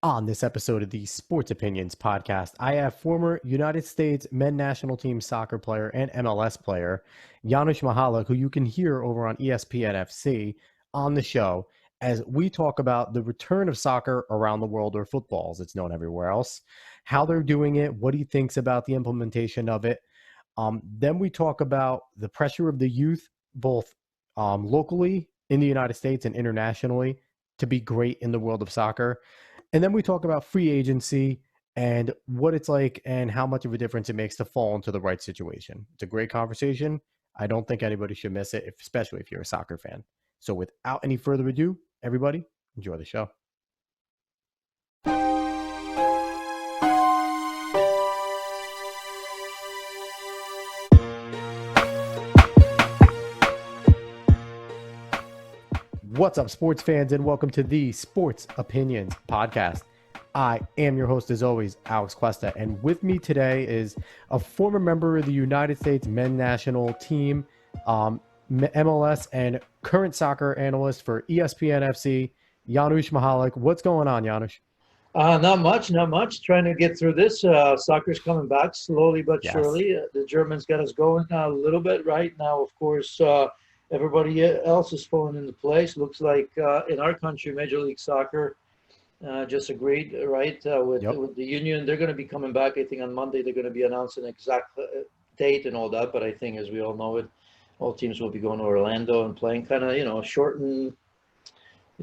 On this episode of the Sports Opinions podcast, I have former United States men's national team soccer player and MLS player Janusz Michallik, who you can hear over on ESPN FC on the show as we talk about the return of soccer around the world, or football as it's known everywhere else, how they're doing it, what he thinks about the implementation of it. Then we talk about the pressure of the youth, both locally in the United States and internationally, to be great in the world of soccer. And then we talk about free agency and what it's like and how much of a difference it makes to fall into the right situation. It's a great conversation. I don't think anybody should miss it, especially if you're a soccer fan. So without any further ado, everybody, enjoy the show. What's up, sports fans, and welcome to the Sports Opinions podcast. I am your host, as always, Alex Cuesta, and with me today is a former member of the United States men's national team, MLS, and current soccer analyst for ESPN FC, Janusz Michallik. What's going on, Janusz? Not much. Trying to get through this. Soccer's coming back slowly but Yes. surely. The Germans got us going a little bit right now. Of course, everybody else is falling into place. Looks like in our country, Major League Soccer just agreed, right, with the union. They're going to be coming back. I think on Monday they're going to be announcing exact date and all that. But I think, as we all know it, all teams will be going to Orlando and playing kind of, shortened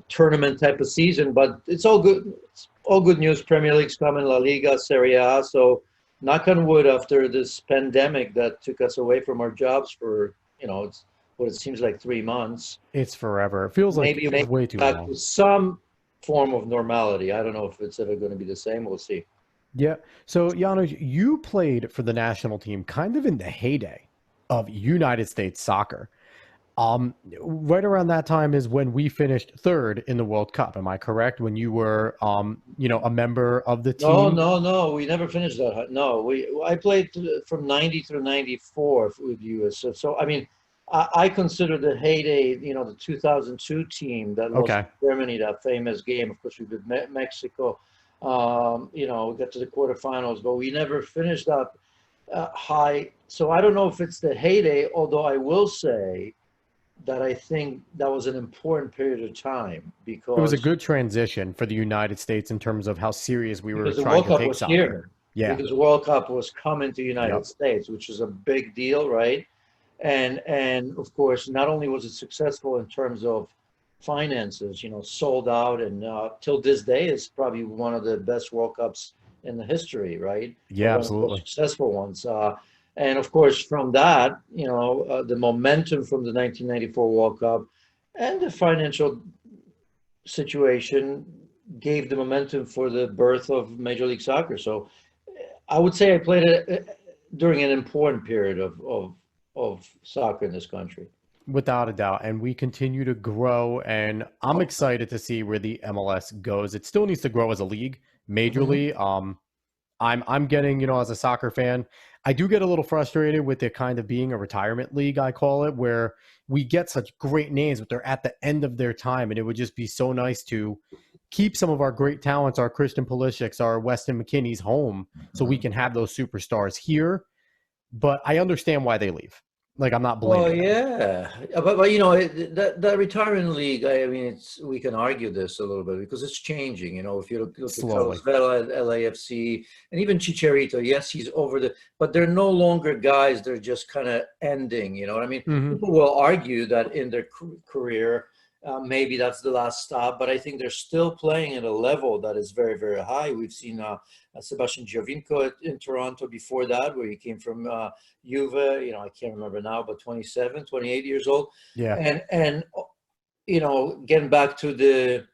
tournament type of season. But it's all good. It's all good news. Premier League's coming, La Liga, Serie A. So knock on wood, after this pandemic that took us away from our jobs for, it's what it seems like 3 months. It's forever. It feels like it's way too back long. to some form of normality. I don't know if it's ever going to be the same. We'll see. Yeah. So, Janusz, you played for the national team kind of in the heyday of United States soccer. Right around that time is when we finished third in the World Cup. Am I correct? When you were, a member of the team? No. We never finished that. No, I played from 90 through 94 with US. So I mean, I consider the heyday, the 2002 team that lost to Germany, that famous game. Of course, we beat Mexico. We got to the quarterfinals, but we never finished that high. So I don't know if it's the heyday, although I will say that I think that was an important period of time, because It was a good transition for the United States in terms of how serious we were trying World to Cup take was soccer. here. Yeah. Because the World Cup was coming to the United States, which is a big deal, right? And of course, not only was it successful in terms of finances, sold out, and till this day is probably one of the best World Cups in the history, right? Yeah, One of the absolutely. most successful ones. And of course, from that, the momentum from the 1994 World Cup and the financial situation gave the momentum for the birth of Major League Soccer. So I would say I played it during an important period of soccer in this country. Without a doubt. And we continue to grow, and I'm excited to see where the MLS goes. It still needs to grow as a league majorly. I'm getting, as a soccer fan, I do get a little frustrated with it kind of being a retirement league, I call it, where we get such great names, but they're at the end of their time. And it would just be so nice to keep some of our great talents, our Christian Pulisics, our Weston McKennies home, so we can have those superstars here. But I understand why they leave. Like, I'm not blaming them. Yeah, but that retirement league. I mean, we can argue this a little bit because it's changing. If you look at Carlos Vela at LAFC and even Chicharito, yes, he's but they're no longer guys. They're just kind of ending. You know what I mean? People will argue that in their career, maybe that's the last stop, but I think they're still playing at a level that is very, very high. We've seen Sebastian Giovinco in Toronto before that, where he came from Juve. I can't remember now, but 27, 28 years old. Yeah. And getting back to the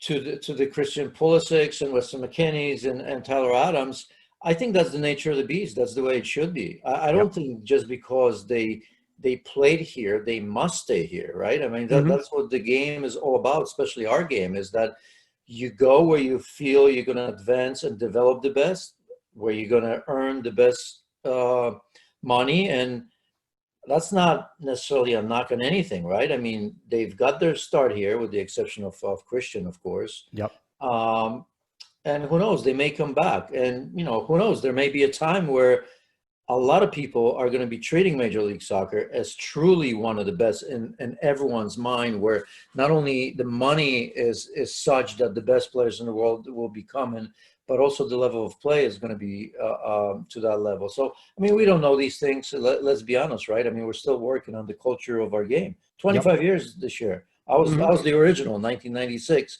Christian Pulisics and Weston McKennies and Tyler Adams, I think that's the nature of the beast. That's the way it should be. I don't think just because they played here, they must stay here, right? I mean, that's what the game is all about, especially our game, is that you go where you feel you're going to advance and develop the best, where you're going to earn the best money. And that's not necessarily a knock on anything, right? I mean, they've got their start here, with the exception of Christian, of course. Yep. And who knows, they may come back. And, who knows, there may be a time where a lot of people are going to be treating Major League Soccer as truly one of the best in everyone's mind, where not only the money is such that the best players in the world will be coming, but also the level of play is going to be to that level. So, I mean, we don't know these things. So let's be honest, right? I mean, we're still working on the culture of our game. Yep. 25 years this year. I was the original in 1996.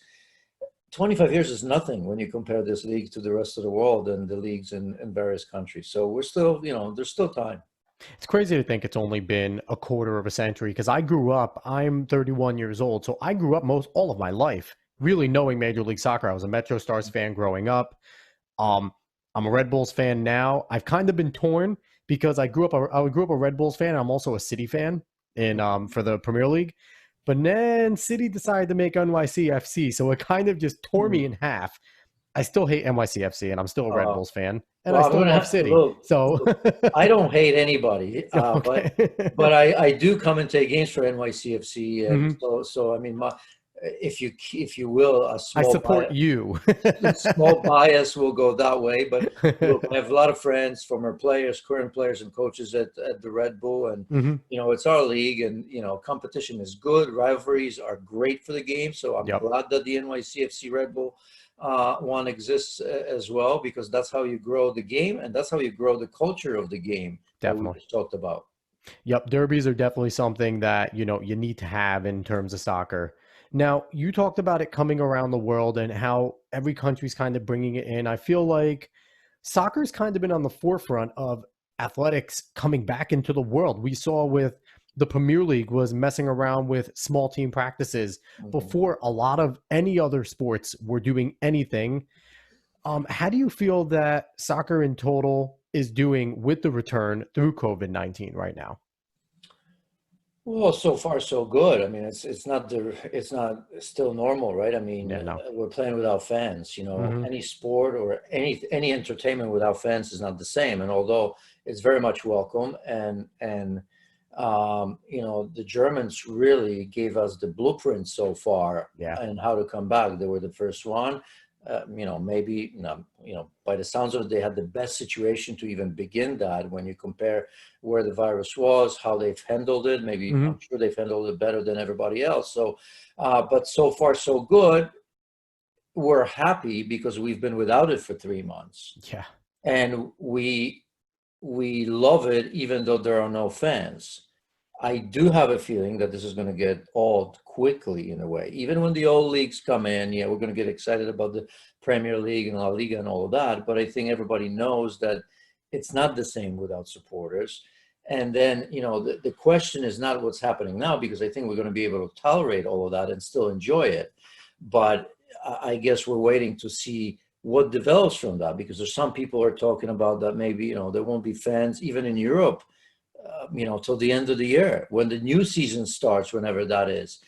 25 years is nothing when you compare this league to the rest of the world and the leagues in various countries. So we're still, there's still time. It's crazy to think it's only been a quarter of a century because I'm 31 years old, so I grew up all of my life really knowing Major League Soccer. I was a Metro Stars fan growing up. I'm a Red Bulls fan now. I've kind of been torn because I grew up a Red Bulls fan. I'm also a City fan for the Premier League. But then City decided to make NYCFC, so it kind of just tore me in half. I still hate NYCFC, and I'm still a Red Bulls fan, and I still love City. I don't hate anybody, okay. but I do commentate games for NYCFC, and so I mean, if you will, I support you. A small bias will go that way, but look, I have a lot of friends, former players, current players, and coaches at the Red Bull, and it's our league, and competition is good. Rivalries are great for the game, so I'm glad that the NYCFC Red Bull one exists as well, because that's how you grow the game, and that's how you grow the culture of the game. Definitely. That we just talked about. Yep, derbies are definitely something that you need to have in terms of soccer. Now, you talked about it coming around the world and how every country's kind of bringing it in. I feel like soccer's kind of been on the forefront of athletics coming back into the world. We saw with the Premier League was messing around with small team practices before a lot of any other sports were doing anything. How do you feel that soccer in total is doing with the return through COVID-19 right now? Well, so far so good. I mean, it's not still normal, right? I mean, we're playing without fans. Any sport or any entertainment without fans is not the same. And although it's very much welcome, and the Germans really gave us the blueprint so far, and how to come back. They were the first one. Maybe, by the sounds of it, they had the best situation to even begin that. When you compare where the virus was, how they've handled it, maybe I'm sure they've handled it better than everybody else. So, but so far so good. We're happy because we've been without it for 3 months. Yeah. And we love it, even though there are no fans. I do have a feeling that this is going to get old quickly in a way. Even when the old leagues come in, we're going to get excited about the Premier League and La Liga and all of that. But I think everybody knows that it's not the same without supporters. And then, the question is not what's happening now, because I think we're going to be able to tolerate all of that and still enjoy it. But I guess we're waiting to see what develops from that, because there's some people are talking about that maybe, there won't be fans even in Europe, till the end of the year, when the new season starts, whenever that is.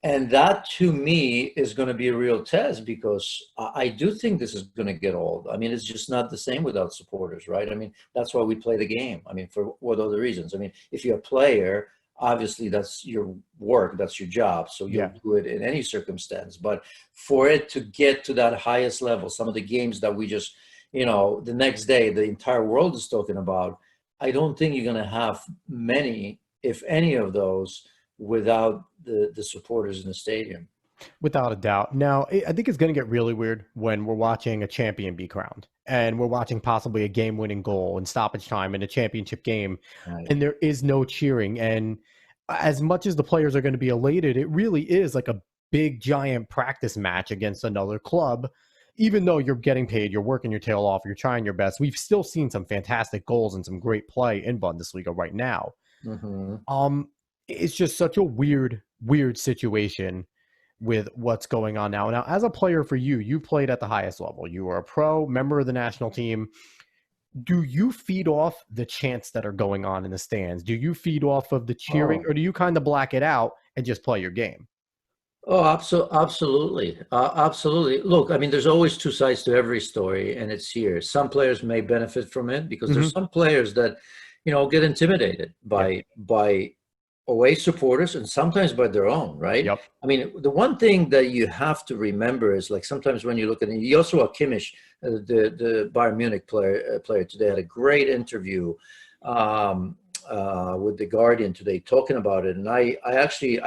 And that, to me, is going to be a real test, because I do think this is going to get old. I mean, it's just not the same without supporters, right? I mean, that's why we play the game. I mean, for what other reasons? I mean, if you're a player, obviously that's your work, that's your job. So you'll do it in any circumstance. But for it to get to that highest level, some of the games that we just, the next day, the entire world is talking about, I don't think you're going to have many, if any of those, without the supporters in the stadium. Without a doubt. Now, I think it's going to get really weird when we're watching a champion be crowned and we're watching possibly a game-winning goal in stoppage time in a championship game, and there is no cheering. And as much as the players are going to be elated, it really is like a big, giant practice match against another club. Even though you're getting paid, you're working your tail off, you're trying your best. We've still seen some fantastic goals and some great play in Bundesliga right now. It's just such a weird situation with what's going on now. Now, as a player for you, you played at the highest level. You were a pro, member of the national team. Do you feed off the chants that are going on in the stands? Do you feed off of the cheering, or do you kind of black it out and just play your game? Oh, absolutely. Absolutely. Look, I mean, there's always two sides to every story, and it's here. Some players may benefit from it, because there's some players that, get intimidated by away supporters and sometimes by their own, right? Yep. I mean, the one thing that you have to remember is like sometimes when you look at it, Joshua Kimmich, the Bayern Munich player today had a great interview with the Guardian today talking about it. And I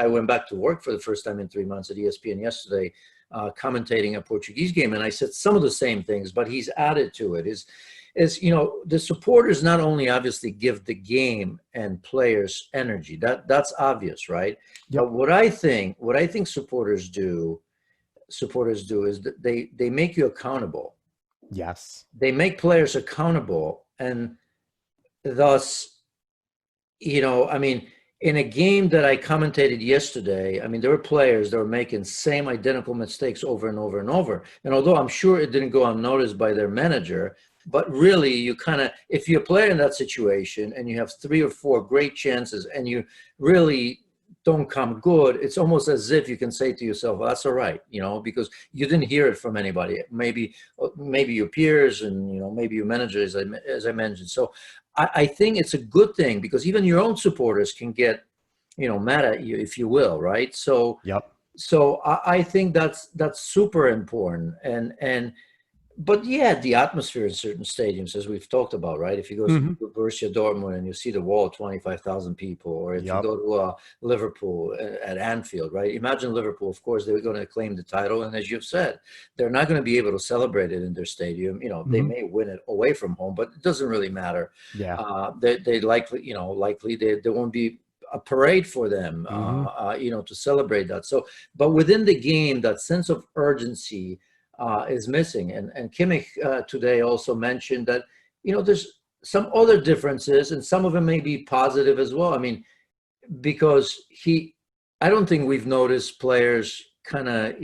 went back to work for the first time in 3 months at ESPN yesterday, commentating a Portuguese game, and I said some of the same things, but he's added to it. Is the supporters not only obviously give the game and players energy, that's obvious, right? Yep. But what I think supporters do is that they make you accountable. Yes. They make players accountable, and thus, I mean, in a game that I commentated yesterday, I mean, there were players that were making same identical mistakes over and over and over. And although I'm sure it didn't go unnoticed by their manager, but really you kind of, if you're a player in that situation and you have 3 or 4 great chances and you really don't come good, it's almost as if you can say to yourself, well, that's all right, because you didn't hear it from anybody. Maybe your peers and, maybe your manager, as I mentioned. So I think it's a good thing because even your own supporters can get, mad at you, if you will, right? So, Yep. so I think that's super important. But yeah, the atmosphere in certain stadiums, as we've talked about, right? If you go Mm-hmm. to Borussia Dortmund and you see the wall, 25,000 people, or if you Yep. go to Liverpool at Anfield, right? Imagine Liverpool, of course, they're going to claim the title. And as you've said, they're not going to be able to celebrate it in their stadium. They Mm-hmm. may win it away from home, but it doesn't really matter. Yeah. They likely, there won't be a parade for them, Mm-hmm. to celebrate that. So, but within the game, that sense of urgency is missing. And Kimmich today also mentioned that, there's some other differences and some of them may be positive as well. I mean, because I don't think we've noticed players kind of,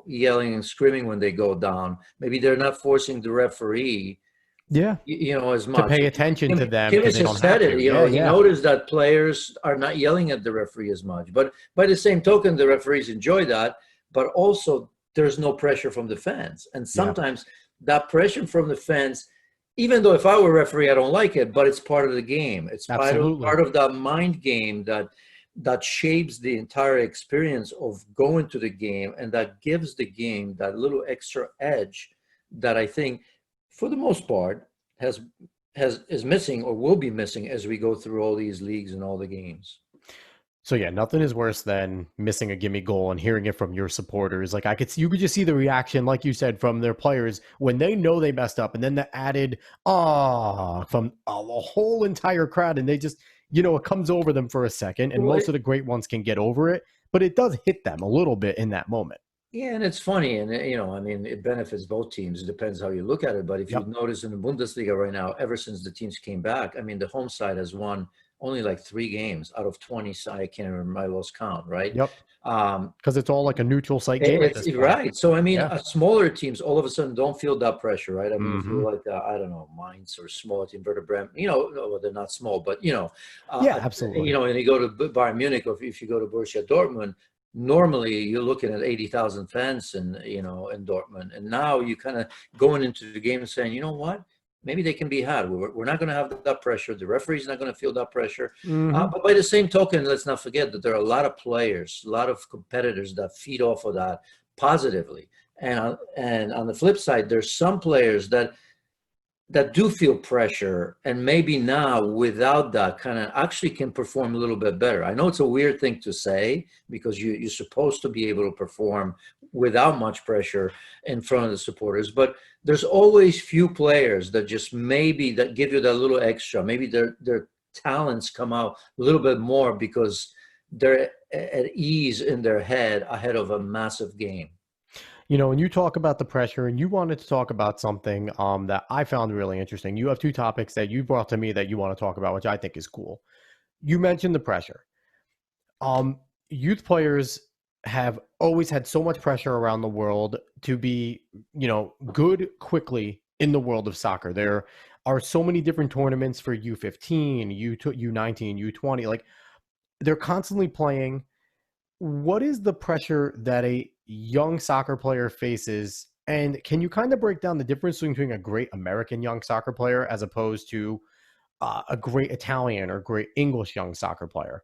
yelling and screaming when they go down. Maybe they're not forcing the referee, Yeah. as To much. pay attention to them because Kimmich they has don't have said it, to. Yeah. he Yeah. noticed that players are not yelling at the referee as much. But by the same token, the referees enjoy that, but also there's no pressure from the fans. And Yeah. sometimes that pressure from the fans, even though if I were a referee, I don't like it, but it's part of the game. It's Absolutely. part of that mind game that shapes the entire experience of going to the game, and that gives the game that little extra edge that I think, for the most part, is missing or will be missing as we go through all these leagues and all the games. So yeah, nothing is worse than missing a gimme goal and hearing it from your supporters. Like you could just see the reaction, like you said, from their players when they know they messed up, and then the added from the whole entire crowd, and they just, it comes over them for a second, and Well, most of the great ones can get over it, but it does hit them a little bit in that moment. yeah, and it's funny, and I mean, it benefits both teams. It depends how you look at it. But if you Yep. notice in the Bundesliga right now, ever since the teams came back, I mean, the home side has won only like 3 games out of 20. So I can't remember, I lost count, right? Yep. Um, Because it's all like a neutral site game at it's this point. right. So I mean, Yeah. smaller teams all of a sudden don't feel that pressure, right? I mean, you Mm-hmm. feel like I don't know, Mainz or small team, Werder Bremen. Well, they're not small, but Yeah, absolutely. and you go to Bayern Munich, or if you go to Borussia Dortmund, normally you're looking at 80,000 fans in Dortmund, and now you kind of going into the game and saying, you know what? Maybe they can be had. We're not going to have that pressure. The referee's not going to feel that pressure. Mm-hmm. But by the same token, let's not forget that there are a lot of players, a lot of competitors that feed off of that positively. And on the flip side, there's some players that do feel pressure, and maybe now without that kind of actually can perform a little bit better. I know it's a weird thing to say because you're supposed to be able to perform without much pressure in front of the supporters, but there's always few players that just maybe that give you that little extra. Maybe their talents come out a little bit more because they're at ease in their head ahead of a massive game. When you talk about the pressure and you wanted to talk about something that I found really interesting, you have 2 topics that you brought to me that you want to talk about, which I think is cool. You mentioned the pressure. Youth players have always had so much pressure around the world to be, good quickly in the world of soccer. There are so many different tournaments for U15, U19, U20. Like, they're constantly playing. What is the pressure that a young soccer player faces? And can you kind of break down the difference between a great American young soccer player as opposed to a great Italian or great English young soccer player?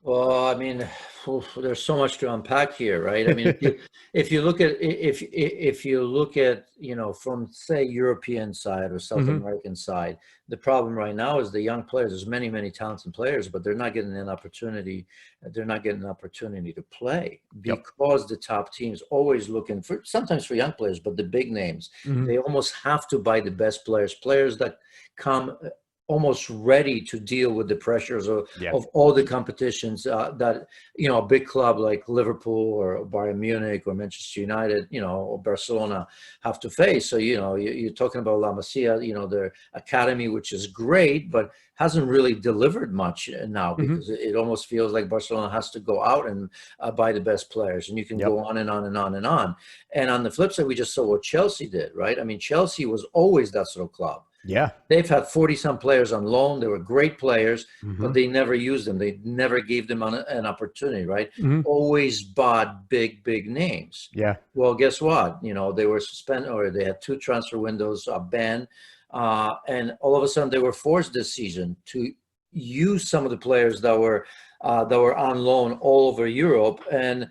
Well, I mean, there's so much to unpack here, right? I mean, if you look at from say European side or South Hmm. American side, the problem right now is the young players. There's many talented players, but they're not getting an opportunity. They're not getting an opportunity to play Yep. because the top teams always looking for sometimes for young players, but the big names Hmm. they almost have to buy the best players that come almost ready to deal with the pressures Yeah. of all the competitions that a big club like Liverpool or Bayern Munich or Manchester United, or Barcelona have to face. So you're talking about La Masia, their academy, which is great, but hasn't really delivered much now Hmm. because it almost feels like Barcelona has to go out and buy the best players, and you can Yep. go on and on and on and on. And on the flip side, we just saw what Chelsea did, right? I mean, Chelsea was always that sort of club. Yeah. They've had 40 some players on loan. They were great players, but Hmm. they never used them. They never gave them an opportunity, right? Hmm. Always bought big names. Yeah. Well, guess what? They were suspended, or they had two transfer windows banned. And all of a sudden they were forced this season to use some of the players that were on loan all over Europe. And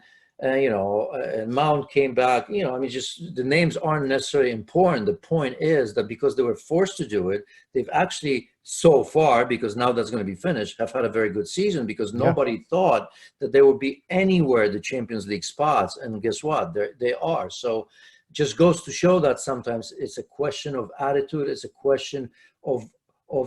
Mount came back. I mean, just the names aren't necessarily important. The point is that because they were forced to do it, they've actually so far, because now that's going to be finished, have had a very good season because Yeah. nobody thought that they would be anywhere the Champions League spots. And guess what? They are. So just goes to show that sometimes it's a question of attitude. It's a question of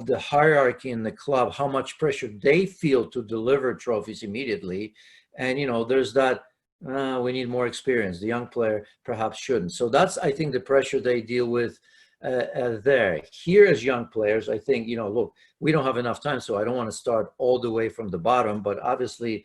the hierarchy in the club, how much pressure they feel to deliver trophies immediately. And, there's that we need more experience. The young player perhaps shouldn't. So that's, I think, the pressure they deal with there. Here as young players, I think, look, we don't have enough time, so I don't want to start all the way from the bottom, but obviously,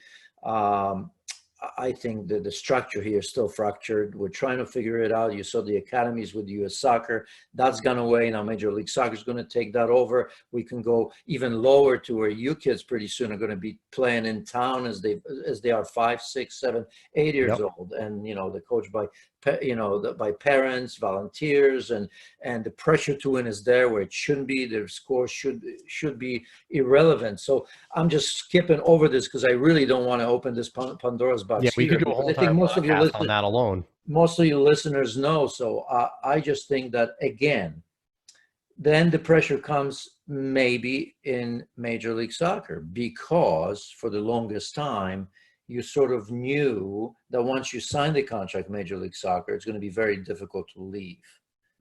I think that the structure here is still fractured. We're trying to figure it out. You saw the academies with US Soccer. That's gone away. Now Major League Soccer is going to take that over. We can go even lower to where you kids pretty soon are going to be playing in town as they are 5, 6, 7, 8 years Yep. old. And, they're coached by by parents, volunteers, and the pressure to win is there where it shouldn't be. Their score should be irrelevant. So I'm just skipping over this because I really don't want to open this Pandora's Yeah. box We could here, do a because whole I think entire podcast on that alone. most of you listeners know. So I just think that, again, then the pressure comes maybe in Major League Soccer, because for the longest time you sort of knew that once you sign the contract Major League Soccer, it's going to be very difficult to leave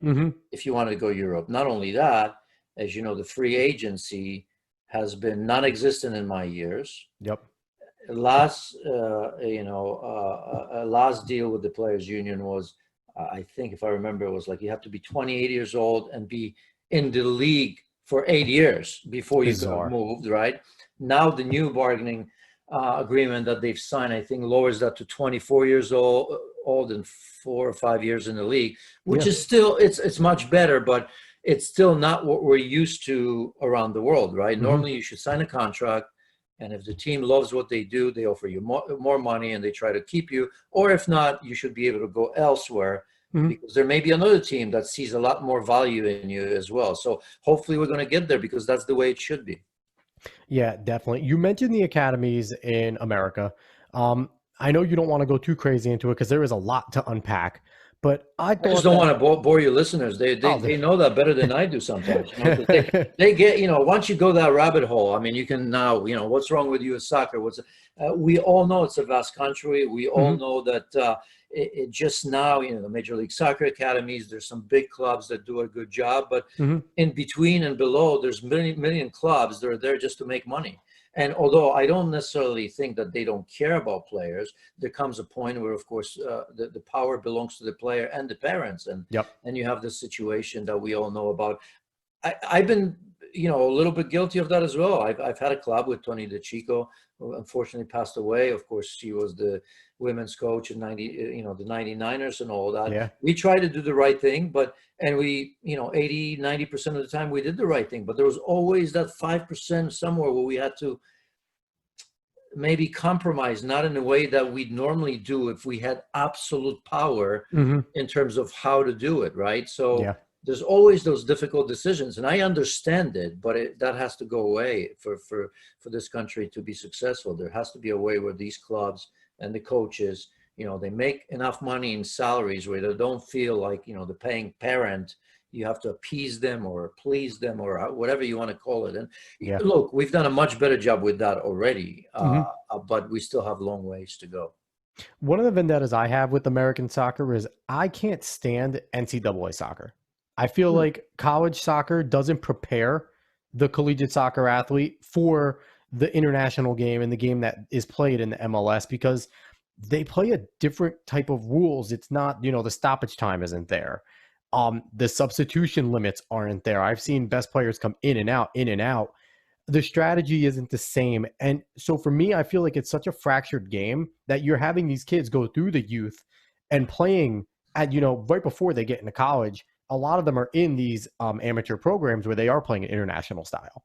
Hmm. if you want to go Europe. Not only that, as you know, the free agency has been non-existent in my years. Yep. Last last deal with the players union was, I think, if I remember, it was like you have to be 28 years old and be in the league for 8 years before you could have Bizarre. moved, right? Now the new bargaining agreement that they've signed, I think, lowers that to 24 years old and 4 or 5 years in the league, which Yeah. is still, it's much better, but it's still not what we're used to around the world, right? Hmm. Normally you should sign a contract, and if the team loves what they do, they offer you more money and they try to keep you. Or if not, you should be able to go elsewhere, Hmm. because there may be another team that sees a lot more value in you as well. So hopefully we're going to get there, because that's the way it should be. Yeah, definitely. You mentioned the academies in America. Um, I know you don't want to go too crazy into it because there is a lot to unpack, but I I just thought don't that, want to bore your listeners. They know that better than I do sometimes, because they get, once you go that rabbit hole, I mean, you can now, what's wrong with US Soccer? We all know it's a vast country. We all Mhm. know that it just now, the Major League Soccer academies, there's some big clubs that do a good job, but Mhm. in between and below, there's million clubs that are there just to make money. And although I don't necessarily think that they don't care about players, there comes a point where, of course, the power belongs to the player and the parents, and Yep. you have this situation that we all know about. I've been, a little bit guilty of that as well. I've had a club with Tony DeChico, who unfortunately passed away. Of course, she was the women's coach in the 99ers and all that. Yeah. We tried to do the right thing, and we, 80, 90% of the time we did the right thing, but there was always that 5% somewhere where we had to maybe compromise, not in a way that we'd normally do if we had absolute power Mhm. in terms of how to do it, right? So Yeah. there's always those difficult decisions, and I understand it, but that has to go away for this country to be successful. There has to be a way where these clubs and the coaches, they make enough money in salaries where they don't feel like, the paying parent, you have to appease them or please them or whatever you want to call it. And Yeah. look, we've done a much better job with that already, Mhm. but we still have long ways to go. One of the vendettas I have with American soccer is I can't stand NCAA soccer. I feel like college soccer doesn't prepare the collegiate soccer athlete for the international game and the game that is played in the MLS because they play a different type of rules. It's not, the stoppage time isn't there. The substitution limits aren't there. I've seen best players come in and out, in and out. The strategy isn't the same. And so for me, I feel like it's such a fractured game that you're having these kids go through the youth and playing at, right before they get into college. A lot of them are in these amateur programs where they are playing an international style.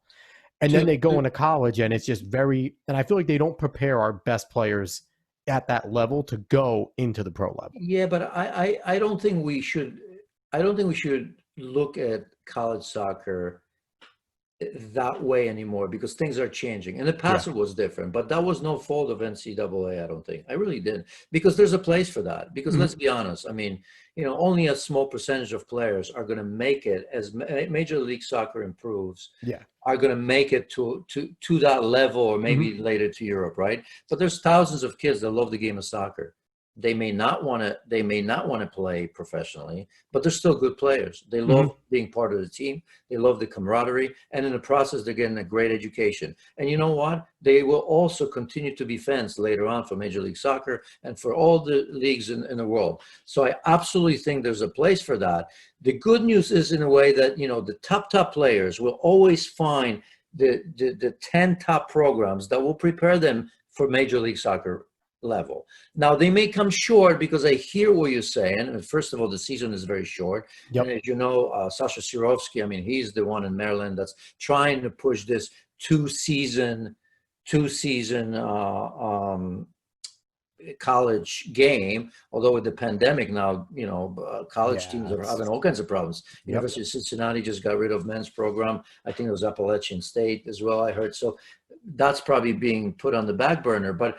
And then they go into college and it's just and I feel like they don't prepare our best players at that level to go into the pro level. Yeah, but I don't think we should, look at college soccer that way anymore because things are changing. In the past, it was different, but that was no fault of NCAA. I don't think. I really didn't, because there's a place for that. Because let's be honest. I mean, only a small percentage of players are going to make it as Major League Soccer improves. Yeah, are going to make it to that level, or maybe later to Europe, right? But there's thousands of kids that love the game of soccer. They may not want to play professionally, but they're still good players. They love being part of the team. They love the camaraderie, and in the process, they're getting a great education. And you know what? They will also continue to be fans later on for Major League Soccer and for all the leagues in the world. So I absolutely think there's a place for that. The good news is, in a way, that the top players will always find the 10 top programs that will prepare them for Major League Soccer level. Now, they may come short because I hear what you're saying. First of all, the season is very short. Yep. And as you know, Sasha Sirovsky, I mean, he's the one in Maryland that's trying to push this two-season college game, although with the pandemic now, college teams are having all kinds of problems. University of Cincinnati just got rid of men's program. I think it was Appalachian State as well, I heard. So that's probably being put on the back burner. But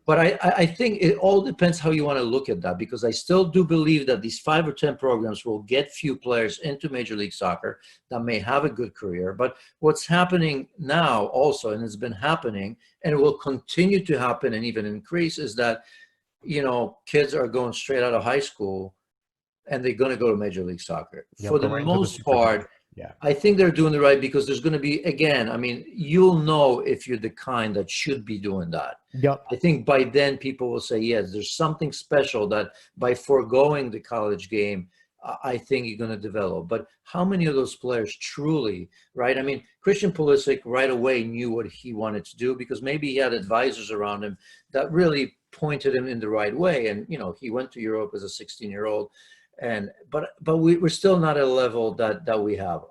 I think it all depends how you want to look at that, because I still do believe that these 5 or 10 programs will get few players into Major League Soccer that may have a good career. But what's happening now also, and it's been happening, and it will continue to happen and even increase, is that, kids are going straight out of high school and they're going to go to Major League Soccer. For the most part, I think they're doing it right, because there's going to be, again, I mean, you'll know if you're the kind that should be doing that. I think by then people will say, yes, there's something special that by foregoing the college game, I think you're going to develop. But how many of those players truly, right? I mean, Christian Pulisic right away knew what he wanted to do, because maybe he had advisors around him that really pointed him in the right way. And, he went to Europe as a 16-year-old. But we're still not at a level that we have.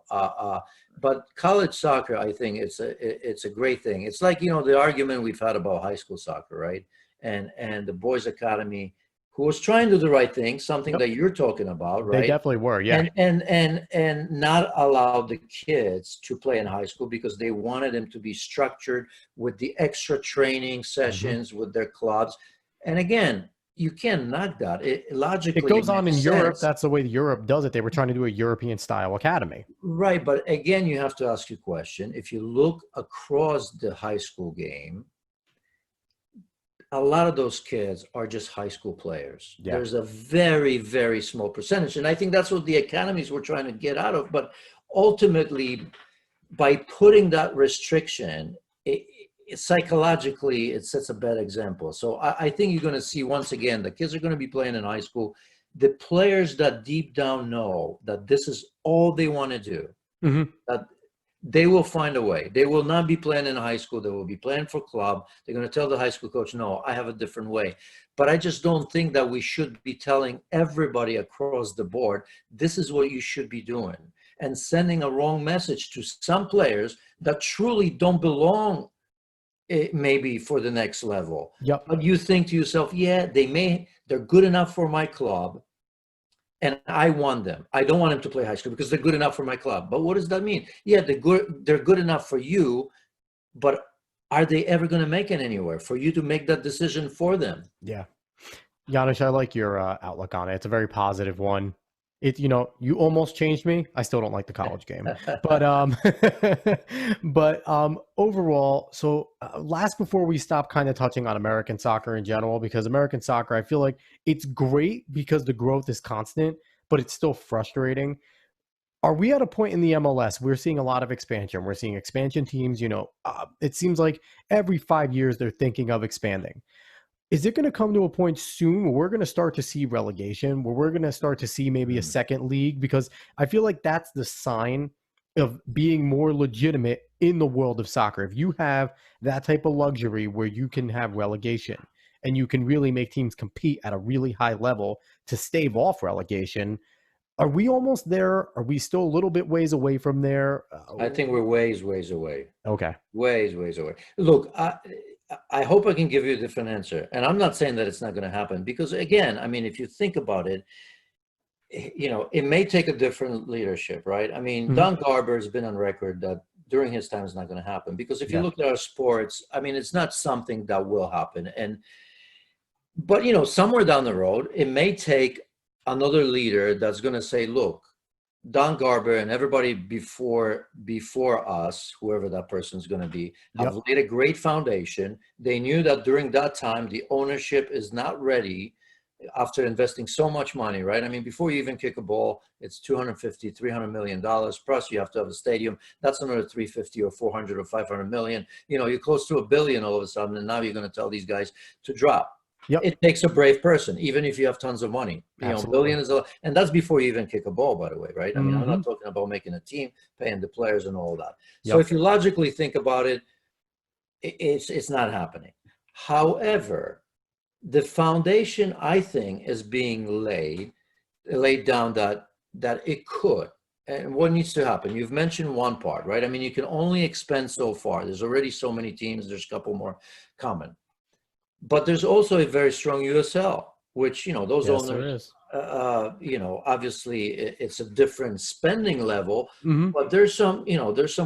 But college soccer, I think it's a great thing. It's like, the argument we've had about high school soccer, right? And the boys' academy, who was trying to do the right thing, something that you're talking about, right? They definitely were, yeah. And not allow the kids to play in high school because they wanted them to be structured with the extra training sessions with their clubs. And again, you can't knock that. Logically, it goes on in Europe. That's the way Europe does it. They were trying to do a European-style academy. Right, but again, you have to ask your question. If you look across the high school game, a lot of those kids are just high school players. There's a very, very small percentage. And I think that's what the academies were trying to get out of. But ultimately, by putting that restriction, psychologically, it sets a bad example. So I think you're going to see, once again, the kids are going to be playing in high school. The players that deep down know that this is all they want to do, that they will find a way. They will not be playing in high school. They will be playing for club. They're going to tell the high school coach, no, I have a different way. But I just don't think that we should be telling everybody across the board, this is what you should be doing, and sending a wrong message to some players that truly don't belong maybe for the next level. But you think to yourself, yeah, they're good enough for my club. and I want them. I don't want them to play high school because they're good enough for my club. But what does that mean? Yeah, they're good enough for you, but are they ever going to make it anywhere for you to make that decision for them? Yeah. Janusz, I like your outlook on it. It's a very positive one. You almost changed me. I still don't like the college game, but overall, so last before we stop kind of touching on American soccer in general, because American soccer, I feel like it's great because the growth is constant, but it's still frustrating. Are we at a point in the MLS? We're seeing a lot of expansion. We're seeing expansion teams. It seems like every 5 years they're thinking of expanding. Is it going to come to a point soon where we're going to start to see relegation, where we're going to start to see maybe a second league? Because I feel like that's the sign of being more legitimate in the world of soccer. If you have that type of luxury where you can have relegation and you can really make teams compete at a really high level to stave off relegation, are we almost there? Are we still a little bit ways away from there? I think we're ways away. Okay. Ways away. Look, I hope I can give you a different answer. And I'm not saying that it's not going to happen because, again, I mean, if you think about it, it may take a different leadership, right? I mean, Don Garber has been on record that during his time it's not going to happen because if you look at our sports, I mean, it's not something that will happen. But somewhere down the road, it may take another leader that's going to say, look, Don Garber and everybody before us, whoever that person is going to be, have laid a great foundation. They knew that during that time, the ownership is not ready after investing so much money, right? I mean, before you even kick a ball, it's $250, $300 million. Plus you have to have a stadium. That's another 350 or 400 or 500 million. You're close to $1 billion all of a sudden. And now you're going to tell these guys to drop. It takes a brave person, even if you have tons of money. Billion is a lot, and that's before you even kick a ball, by the way, right? I mean, I'm not talking about making a team, paying the players, and all that. So if you logically think about it, it's not happening. However, the foundation, I think, is being laid down that it could. And what needs to happen? You've mentioned one part, right? I mean, you can only expand so far. There's already so many teams. There's a couple more coming. But there's also a very strong USL, which, those owners, obviously it's a different spending level, but there's some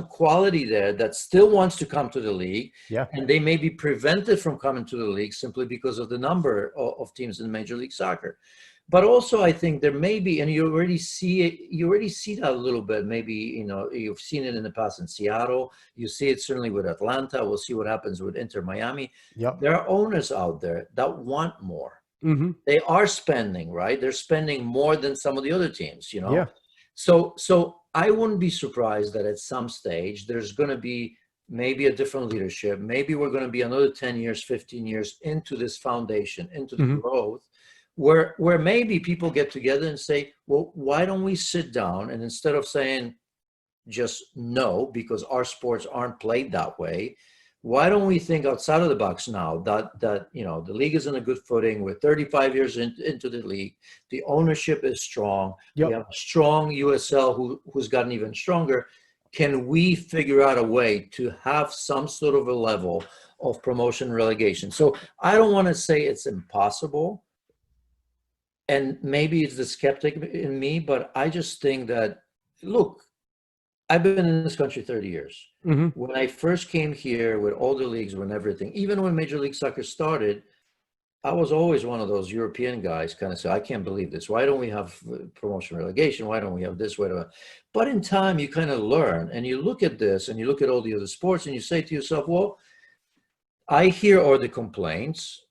quality there that still wants to come to the league. And they may be prevented from coming to the league simply because of the number of teams in Major League Soccer. But also, I think there may be, and you already see that a little bit. Maybe, you've seen it in the past in Seattle. You see it certainly with Atlanta. We'll see what happens with Inter Miami. There are owners out there that want more. They are spending, right? They're spending more than some of the other teams, So I wouldn't be surprised that at some stage there's going to be maybe a different leadership. Maybe we're going to be another 10 years, 15 years into this foundation, into the growth. Where maybe people get together and say, well, why don't we sit down and instead of saying just no, because our sports aren't played that way, why don't we think outside of the box now that the league is in a good footing. We're 35 years into the league. The ownership is strong. We have a strong USL who's gotten even stronger. Can we figure out a way to have some sort of a level of promotion relegation? So I don't want to say it's impossible. And maybe it's the skeptic in me, but I just think that, look, I've been in this country 30 years. When I first came here with all the leagues and everything, even when Major League Soccer started, I was always one of those European guys kind of say, I can't believe this. Why don't we have promotion relegation? Why don't we have this? But in time, you kind of learn and you look at this and you look at all the other sports and you say to yourself, well, I hear all the complaints.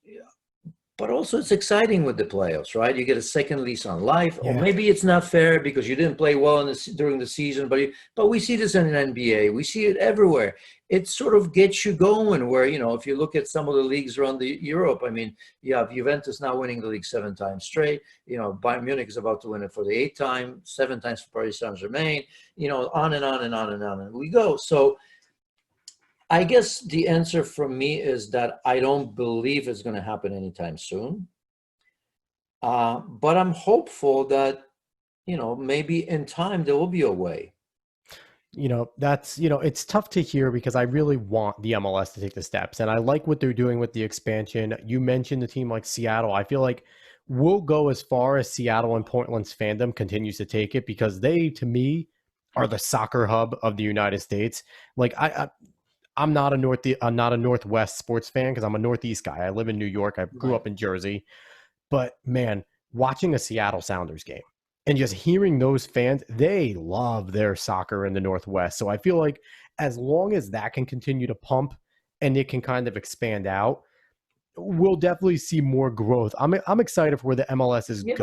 But also it's exciting with the playoffs, right? You get a second lease on life, or maybe it's not fair because you didn't play well during the season. But we see this in an NBA. We see it everywhere. It sort of gets you going. Where if you look at some of the leagues around Europe, I mean, you have Juventus now winning the league 7 times straight. Bayern Munich is about to win it for the 8th time, 7 times for Paris Saint-Germain. On and on and on and on and we go. So I guess the answer from me is that I don't believe it's going to happen anytime soon. But I'm hopeful that, maybe in time there will be a way. That's, it's tough to hear because I really want the MLS to take the steps. And I like what they're doing with the expansion. You mentioned a team like Seattle. I feel like will go as far as Seattle and Portland's fandom continues to take it, because they, to me, are the soccer hub of the United States. Like I'm not a Northwest sports fan because I'm a Northeast guy. I live in New York. I grew up in Jersey. But man, watching a Seattle Sounders game and just hearing those fans, they love their soccer in the Northwest. So I feel like as long as that can continue to pump and it can kind of expand out, we'll definitely see more growth. I'm excited for where the MLS is going.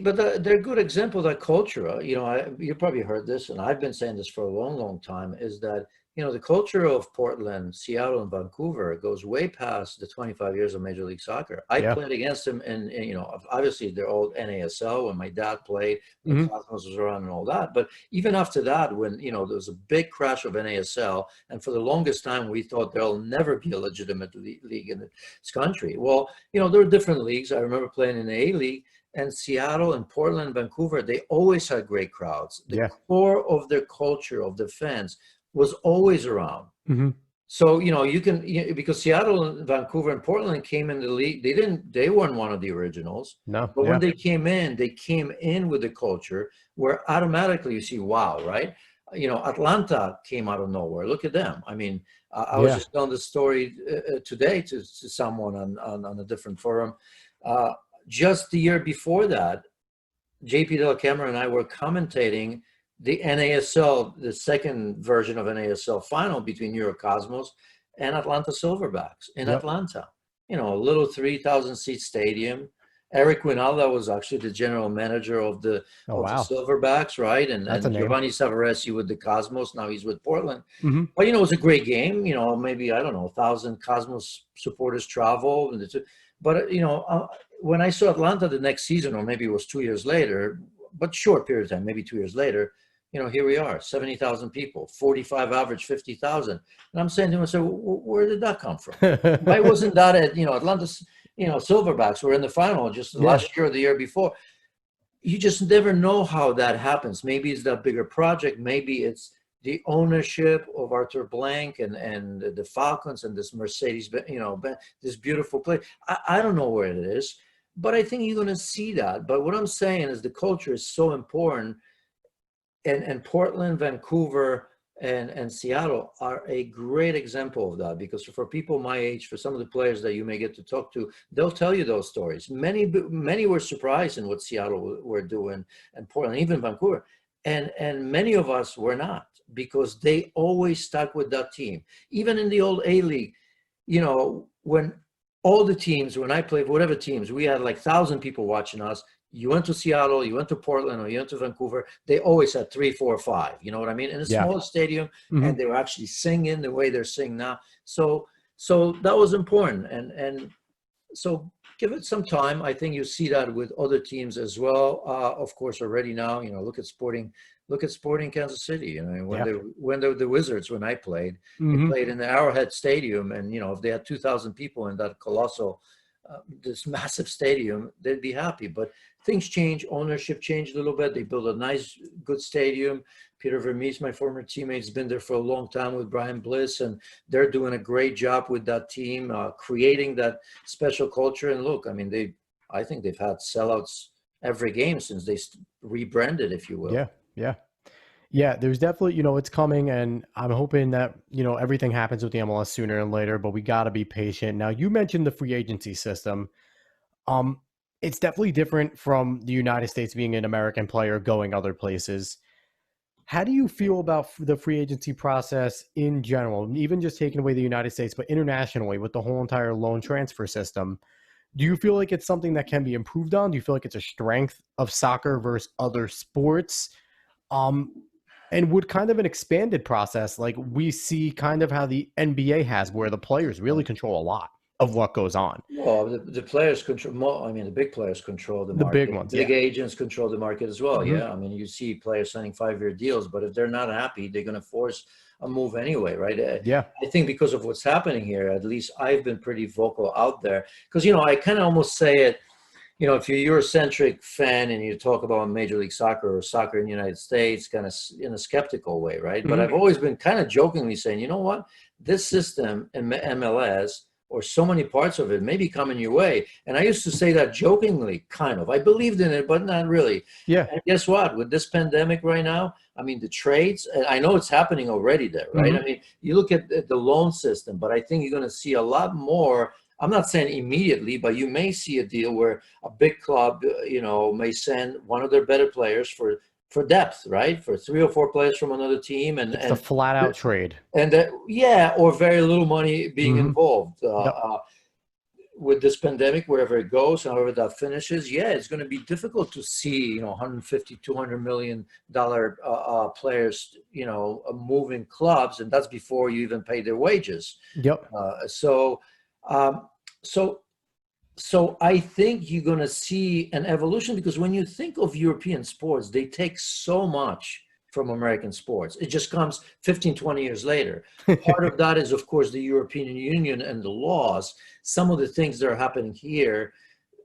But they're a good example of that culture. You probably heard this, and I've been saying this for a long, long time, is that, the culture of Portland, Seattle, and Vancouver goes way past the 25 years of Major League Soccer. I played against them, and obviously they're all NASL when my dad played, when Cosmos was around and all that. But even after that, when, there was a big crash of NASL, and for the longest time, we thought there'll never be a legitimate league in this country. Well, there were different leagues. I remember playing in the A-League, and Seattle and Portland, Vancouver, they always had great crowds. The core of their culture, of their fans, was always around. So, because Seattle and Vancouver and Portland came in the league, they weren't one of the originals. No. But when they came in with the culture where automatically you see, wow, right? Atlanta came out of nowhere. Look at them. I mean, I was just telling this story today to someone on a different forum. Just the year before that, JP Della Camera and I were commentating the NASL, the second version of NASL final between New York Cosmos and Atlanta Silverbacks in Atlanta. A little 3,000 seat stadium. Eric Winalda was actually the general manager of the Silverbacks, right? And Giovanni Savaresi with the Cosmos. Now he's with Portland. But, it was a great game. Maybe, I don't know, 1,000 Cosmos supporters travel. But, when I saw Atlanta the next season, or maybe it was 2 years later, but short period of time, maybe 2 years later, here we are, 70,000 people, 45 average, 50,000. And I'm saying to myself, where did that come from? Why wasn't that at, Atlanta's, Silverbacks were in the final just last year or the year before. You just never know how that happens. Maybe it's that bigger project. Maybe it's the ownership of Arthur Blank and the Falcons and this Mercedes, this beautiful place. I don't know where it is, but I think you're going to see that. But what I'm saying is the culture is so important. And Portland, Vancouver, and Seattle are a great example of that, because for people my age, for some of the players that you may get to talk to, they'll tell you those stories. Many were surprised in what Seattle were doing, and Portland, even Vancouver. And many of us were not, because they always stuck with that team. Even in the old A-League, when all the teams, when I played, whatever teams, we had like 1,000 people watching us. You went to Seattle, you went to Portland, or you went to Vancouver, they always had 3, 4, 5. You know what I mean? In a small stadium, and they were actually singing the way they're singing now. So that was important. And so give it some time. I think you see that with other teams as well. Of course, already now, look at Sporting Kansas City. When the Wizards, when I played, they played in the Arrowhead Stadium, and if they had 2,000 people in that colossal, this massive stadium, they'd be happy. But things change. Ownership changed a little bit. They built a nice, good stadium. Peter Vermees, my former teammate, has been there for a long time with Brian Bliss, and they're doing a great job with that team, creating that special culture. And look, I think they've had sellouts every game since they rebranded, if you will. Yeah, there's definitely, it's coming, and I'm hoping that, everything happens with the MLS sooner than later, but we got to be patient. Now, you mentioned the free agency system. It's definitely different from the United States being an American player going other places. How do you feel about the free agency process in general, even just taking away the United States, but internationally with the whole entire loan transfer system? Do you feel like it's something that can be improved on? Do you feel like it's a strength of soccer versus other sports? And would kind of an expanded process, like we see kind of how the NBA has, where the players really control a lot of what goes on? Well, the players control more. The big players control the market. The big ones, big agents control the market as well. You see players signing 5-year deals, but if they're not happy, they're going to force a move anyway, right? I think because of what's happening here, at least I've been pretty vocal out there, because I kind of almost say it. If you're a Eurocentric fan and you talk about Major League Soccer or soccer in the United States, kind of in a skeptical way, right? But I've always been kind of jokingly saying, you know what, this system in MLS or so many parts of it may be coming your way. And I used to say that jokingly, kind of. I believed in it, but not really. Yeah. And guess what? With this pandemic right now, I mean, the trades, and I know it's happening already there, right? I mean, you look at the loan system, but I think you're going to see a lot more. I'm not saying immediately, but you may see a deal where a big club, may send one of their better players for depth, right? For 3 or 4 players from another team, It's a flat out trade. and yeah, or very little money being involved. Yep. With this pandemic, wherever it goes, however that finishes, yeah, it's going to be difficult to see, 150, $200 million players, moving clubs, and that's before you even pay their wages. Yep. So I think you're going to see an evolution, because when you think of European sports, they take so much from American sports. It just comes 15, 20 years later. Part of that is, of course, the European Union and the laws. Some of the things that are happening here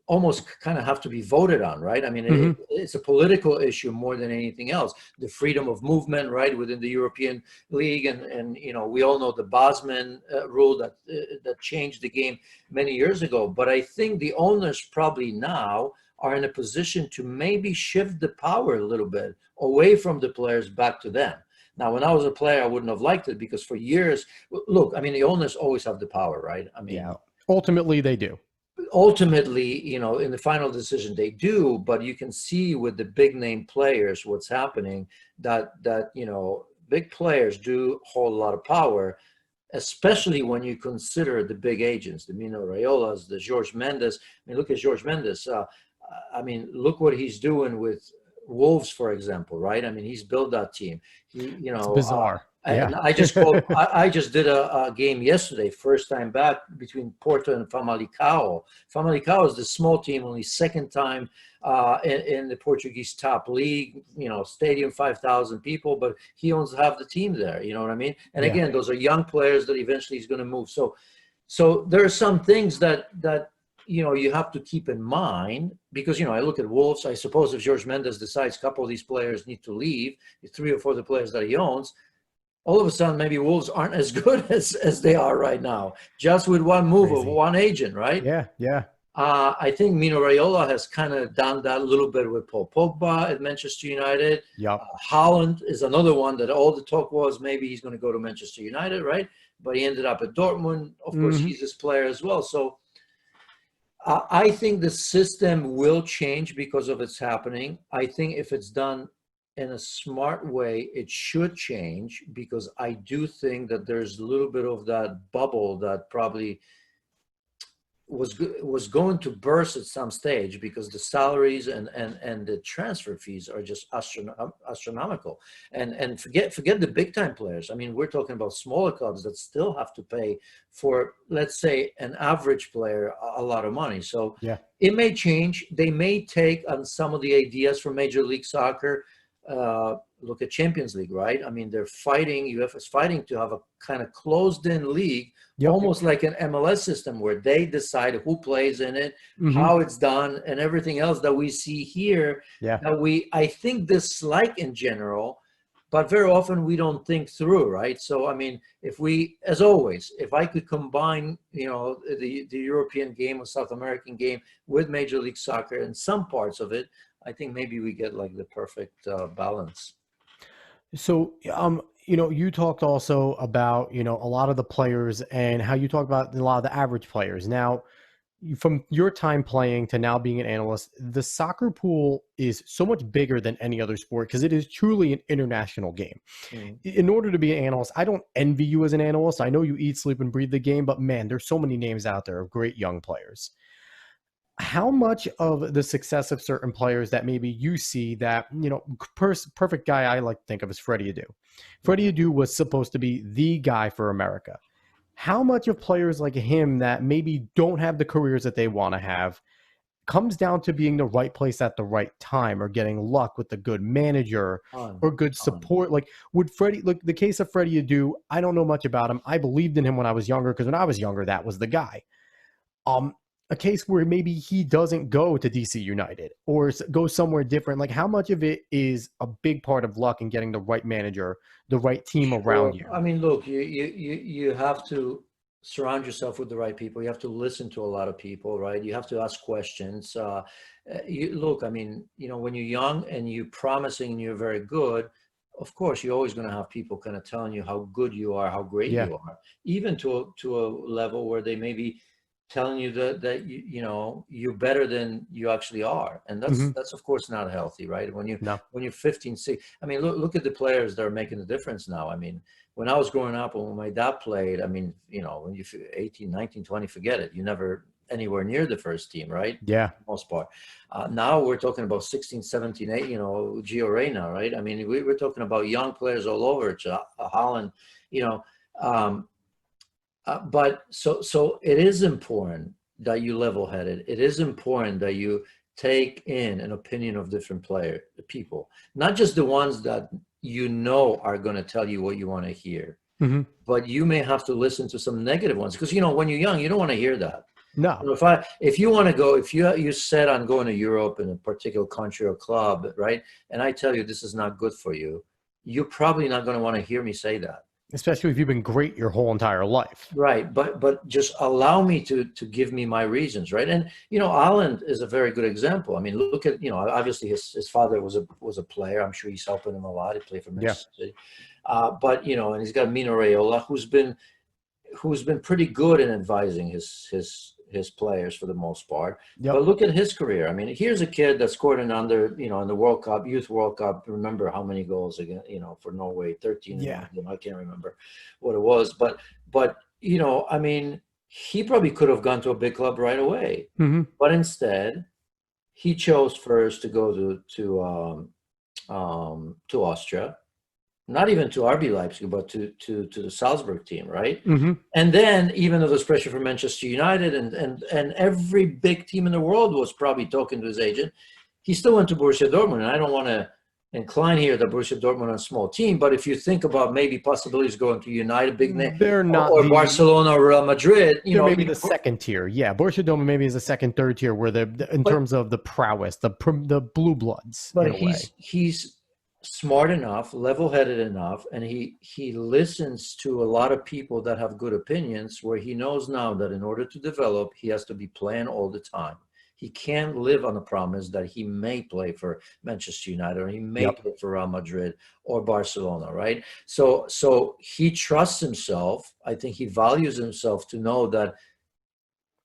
almost kind of have to be voted on, right? I mean, it's a political issue more than anything else. The freedom of movement, right, within the European League, and we all know the Bosman rule that changed the game many years ago. But I think the owners probably now are in a position to maybe shift the power a little bit away from the players back to them. Now, when I was a player, I wouldn't have liked it, because for years, look, I mean, the owners always have the power, right? I mean, yeah, ultimately they do. Ultimately, in the final decision they do, but you can see with the big name players what's happening, that big players do hold a lot of power, especially when you consider the big agents, the Mino Raiolas, the Jorge Mendes. I mean, look at Jorge Mendes. I mean, look what he's doing with Wolves, for example, right? I mean, he's built that team. It's bizarre. And I just did a game yesterday, first time back, between Porto and Famalicão. Famalicão is the small team, only second time in the Portuguese top league, stadium, 5,000 people, but he owns half the team there, you know what I mean? And again, those are young players that eventually he's going to move. So there are some things that you have to keep in mind, because, I look at Wolves. I suppose if Jorge Mendes decides a couple of these players need to leave, the 3 or 4 of the players that he owns, all of a sudden, maybe Wolves aren't as good as they are right now, just with one move of one agent, right? Yeah. I think Mino Raiola has kind of done that a little bit with Paul Pogba at Manchester United. Yep. Haaland is another one that all the talk was maybe he's going to go to Manchester United, right? But he ended up at Dortmund. Of course, he's this player as well. So I think the system will change because of it's happening. I think if it's done in a smart way, it should change, because I do think that there's a little bit of that bubble that probably was going to burst at some stage, because the salaries and the transfer fees are just astronomical. And forget the big time players. I mean, we're talking about smaller clubs that still have to pay for, let's say, an average player a lot of money. So it may change. They may take on some of the ideas from Major League Soccer. Look at Champions League, right? I mean, they're fighting, UEFA is fighting to have a kind of closed-in league, almost like an MLS system, where they decide who plays in it, how it's done, and everything else that we see here. I think dislike in general, but very often we don't think through, right? So, I mean, as always, if I could combine, the European game or South American game with Major League Soccer and some parts of it, I think maybe we get like the perfect balance. So, you talked also about, a lot of the players, and how you talk about a lot of the average players. Now, from your time playing to now being an analyst, the soccer pool is so much bigger than any other sport, because it is truly an international game. In order to be an analyst, I don't envy you as an analyst. I know you eat, sleep, and breathe the game, but man, there's so many names out there of great young players. How much of the success of certain players that maybe you see that, perfect guy I like to think of is Freddy Adu. Freddy Adu was supposed to be the guy for America. How much of players like him that maybe don't have the careers that they want to have comes down to being the right place at the right time, or getting luck with a good manager or good support? Like, would Freddy, look, the case of Freddy Adu, I don't know much about him. I believed in him when I was younger, because when I was younger, that was the guy. A case where maybe he doesn't go to DC United or go somewhere different. Like, how much of it is a big part of luck and getting the right manager, the right team around you? I mean, look, you have to surround yourself with the right people. You have to listen to a lot of people, right? You have to ask questions. Look, I mean, when you're young and you're promising and you're very good, of course, you're always going to have people kind of telling you how good you are, how great Yeah. you are, even to a level where they may be telling you that you're better than you actually are, and Hmm. that's of course not healthy, right? No. When you're 15, 16, I mean, look at the players that are making the difference now. I mean, when I was growing up and when my dad played, I mean, when you're 18, 19, 20, forget it. You never anywhere near the first team, right? Yeah. For the most part. Now we're talking about 16, 17, 8, Gio Reyna, right? I mean, we're talking about young players all over, Holland, you know. Um, but so it is important that you level-headed. It is important that you take in an opinion of different people, not just the ones that are going to tell you what you want to hear, Hmm. but you may have to listen to some negative ones because when you're young, you don't want to hear that. No. If you want to go, if you set on going to Europe in a particular country or club, right, and I tell you this is not good for you, you're probably not going to want to hear me say that. Especially if you've been great your whole entire life. Right, but just allow me to give me my reasons, right? And Holland is a very good example. I mean, look at obviously his father was a player. I'm sure he's helping him a lot. He played for Yeah. Manchester City, but and he's got Mino Raiola, who's been pretty good in advising his players for the most part. Yep. But look at his career. I mean, here's a kid that scored in the World Cup, Youth World Cup. Remember how many goals again, for Norway, 13. Yeah. I can't remember what it was, but I mean, he probably could have gone to a big club right away, Hmm. but instead he chose first to go to Austria, not even to RB Leipzig, but to the Salzburg team, right? Hmm. And then, even though there's pressure from Manchester United and every big team in the world was probably talking to his agent, he still went to Borussia Dortmund. And I don't want to incline here that Borussia Dortmund is a small team, but if you think about maybe possibilities going to United, big name, They're not or Barcelona or Real Madrid, they're maybe the second tier. Yeah, Borussia Dortmund maybe is the second, third tier where in but terms of the prowess, the blue bloods in but a way. he's smart enough, level-headed enough, and he listens to a lot of people that have good opinions, where he knows now that in order to develop, he has to be playing all the time. He can't live on the promise that he may play for Manchester United or he may Yep. play for Real Madrid or Barcelona, right? So he trusts himself. I think he values himself to know that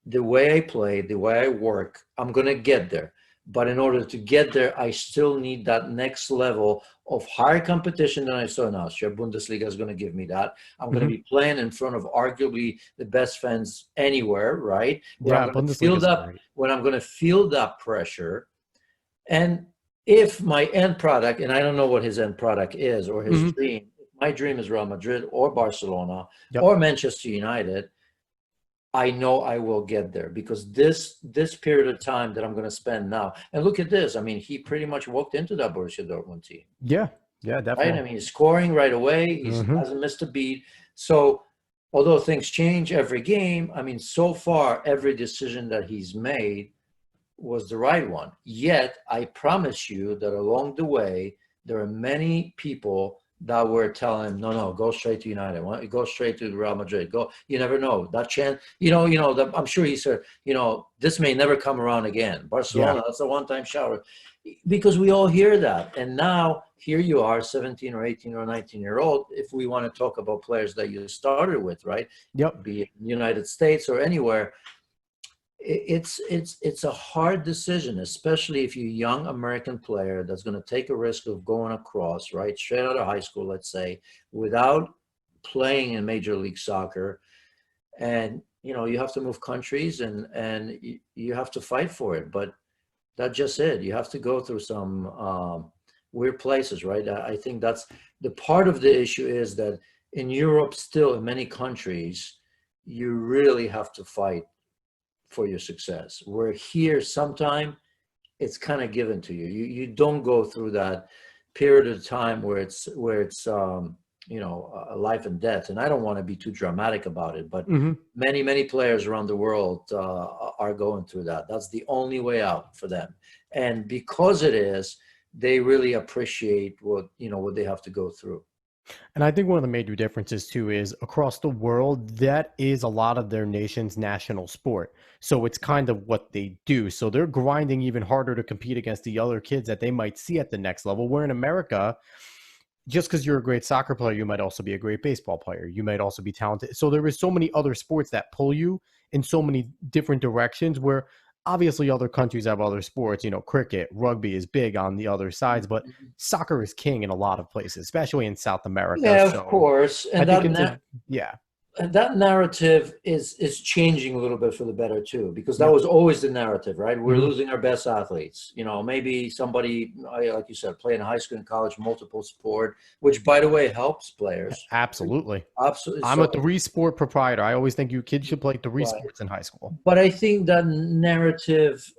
the way I play, the way I work, I'm going to get there. But in order to get there, I still need that next level of higher competition than I saw in Austria. Bundesliga is going to give me that. I'm going to Hmm. be playing in front of arguably the best fans anywhere, right? Where I'm Yeah, going to Bundesliga feel is that great. when I'm going to feel that pressure. And if my end product, and I don't know what his end product is or his Hmm. dream, if my dream is Real Madrid or Barcelona Yep. or Manchester United, I know I will get there because this period of time that I'm going to spend now, and look at this. I mean, he pretty much walked into that Borussia Dortmund team, Yeah. Yeah, right? I definitely. mean, he's scoring right away. He Hmm. hasn't missed a beat. So, although things change every game, I mean, so far every decision that he's made was the right one. Yet, I promise you that along the way, there are many people that were telling him, no, go straight to United. Why don't you go straight to Real Madrid? Go. You never know that chance. I'm sure he said, this may never come around again. Yeah. Barcelona, that's a one-time shower, because we all hear that. And now here you are, 17 or 18 or 19-year-old. If we want to talk about players that you started with, right? Yep. Be it United States or anywhere, it's a hard decision, especially if you're a young American player that's going to take a risk of going across, right, straight out of high school, let's say, without playing in Major League Soccer, and you have to move countries and you have to fight for it. But that's just it. You have to go through some weird places, right? I think that's the part of the issue is that in Europe, still in many countries, you really have to fight for your success. Where here, sometime it's kind of given to you. You don't go through that period of time where it's a life and death. And I don't want to be too dramatic about it, but Hmm. many players around the world are going through that. That's the only way out for them. And because it is, they really appreciate what they have to go through. And I think one of the major differences too is across the world, that is a lot of their nation's national sport. So it's kind of what they do. So they're grinding even harder to compete against the other kids that they might see at the next level. Where in America, just because you're a great soccer player, you might also be a great baseball player. You might also be talented. So there is so many other sports that pull you in so many different directions where obviously other countries have other sports, cricket, rugby is big on the other sides, but soccer is king in a lot of places, especially in South America. Yeah, of So course. I think yeah, And that narrative is changing a little bit for the better too, because that yep, was always the narrative, right? We're mhm, losing our best athletes. Maybe somebody, like you said, playing high school and college, multiple sport, which by the way helps players. absolutely. Absolutely. I'm a So, three sport proprietor. I always think you kids should play three right. sports in high school. But I think that narrative,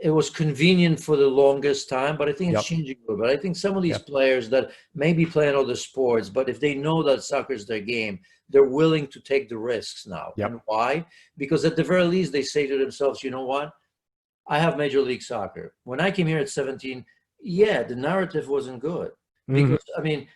it was convenient for the longest time, but I think it's Yep, changing a little bit. I think some of these yep, players that may be playing other sports, but if they know that soccer is their game, they're willing to take the risks now. And yep, why? Because at the very least, they say to themselves, you know what? I have Major League Soccer. When I came here at 17, yeah, the narrative wasn't good mhm, because, I mean,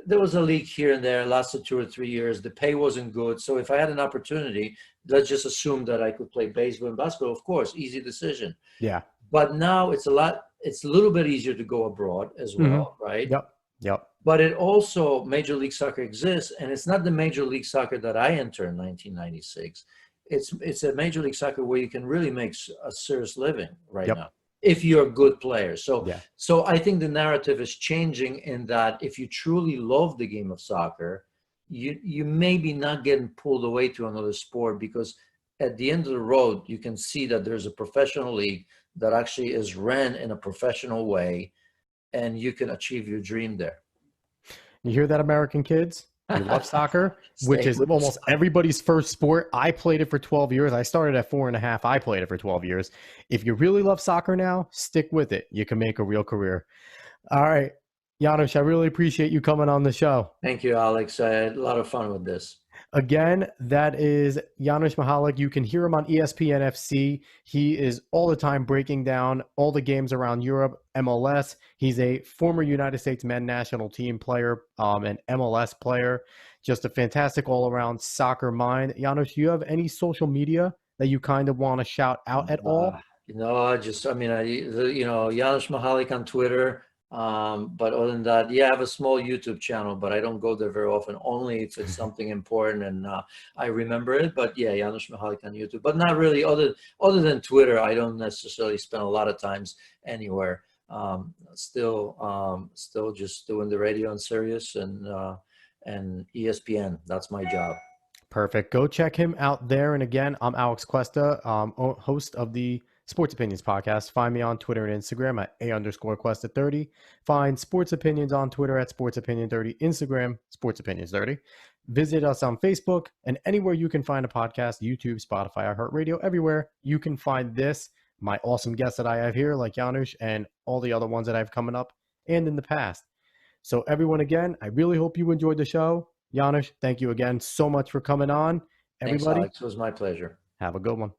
there was a league here and there, lasted 2 or 3 years. The pay wasn't good. So if I had an opportunity, let's just assume that I could play baseball and basketball. Of course, easy decision. yeah, But now it's a little bit easier to go abroad as mhm, well, right? yep, yep, But it also, Major League Soccer exists, and it's not the Major League Soccer that I entered in 1996. It's a Major League Soccer where you can really make a serious living right yep, now if you're a good player. So yeah. so I think the narrative is changing in that if you truly love the game of soccer, you may be not getting pulled away to another sport because at the end of the road, you can see that there's a professional league that actually is ran in a professional way, and you can achieve your dream there. You hear that, American kids? You love soccer, which Stay is with almost everybody's first sport. I played it for 12 years. I started at 4.5. I played it for 12 years. If you really love soccer now, stick with it. You can make a real career. All right. Janusz, I really appreciate you coming on the show. Thank you, Alex. I had a lot of fun with this. Again, that is Janusz Michallik. You can hear him on ESPN FC. He is all the time breaking down all the games around Europe, MLS. He's a former United States men's national team player, an MLS player. Just a fantastic all-around soccer mind. Janusz, do you have any social media that you kind of want to shout out at all? Janusz Michallik on Twitter. But other than that, yeah, I have a small YouTube channel, but I don't go there very often, only if it's something important and I remember it. But yeah, Janusz Michallik on YouTube, but not really other than Twitter. I don't necessarily spend a lot of times anywhere. Still just doing the radio on Sirius and ESPN. That's my job. Perfect. Go check him out there. And again, I'm Alex Cuesta, host of the Sports Opinions podcast. Find me on Twitter and Instagram at @A_Cuesta30. Find Sports Opinions on Twitter at Sports Opinion 30, Instagram, Sports Opinions 30. Visit us on Facebook and anywhere you can find a podcast, YouTube, Spotify, iHeartRadio, everywhere you can find this. My awesome guests that I have here, like Janusz, and all the other ones that I've coming up and in the past. So everyone, again, I really hope you enjoyed the show. Janusz, thank you again so much for coming on. Thanks, Everybody, Alex. It was my pleasure. have a good one.